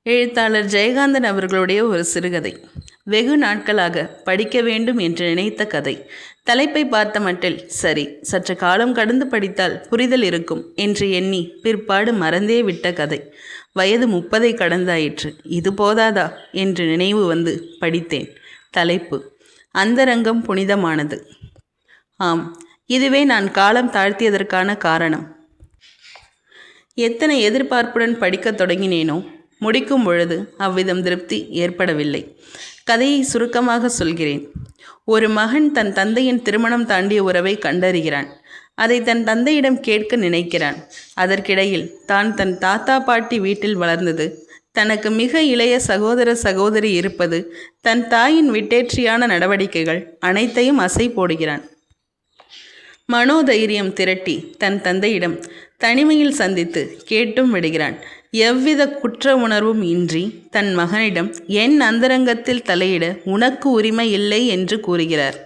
எழுத்தாளர் ஜெயகாந்தன் அவர்களுடைய ஒரு சிறுகதை. வெகு நாட்களாக படிக்க வேண்டும் என்று நினைத்த கதை. தலைப்பை பார்த்த மட்டில் சரி, சற்று காலம் கடந்து படித்தால் புரிதல் இருக்கும் என்று எண்ணி பிற்பாடு மறந்தே விட்ட கதை. வயது 30 கடந்தாயிற்று. இது போதாதா என்று நினைவு வந்து படித்தேன். தலைப்பு: அந்தரங்கம் புனிதமானது. ஆம், இதுவே நான் காலம் தாழ்த்தியதற்கான காரணம். எத்தனை எதிர்பார்ப்புடன் படிக்கத் தொடங்கினேனோ, முடிக்கும் பொழுது அவ்விதம் திருப்தி ஏற்படவில்லை. கதையை சுருக்கமாக சொல்கிறேன். ஒரு மகன் தன் தந்தையின் திருமணம் தாண்டிய உறவை கண்டறிகிறான். அதை தன் தந்தையிடம் கேட்க நினைக்கிறான். அதற்கிடையில் தான் தன் தாத்தா பாட்டி வீட்டில் வளர்ந்தது, தனக்கு மிக இளைய சகோதர சகோதரி இருப்பது, தன் தாயின் விட்டேற்றியான நடவடிக்கைகள் அனைத்தையும் அசை போடுகிறான். மனோதைரியம் திரட்டி தன் தந்தையிடம் தனிமையில் சந்தித்து கேட்டும் விடுகிறான். எவ்வித குற்ற உணர்வும் இன்றி தன் மகனிடம் என் அந்தரங்கத்தில் தலையிட உனக்கு உரிமை இல்லை என்று கூறுகிறார்.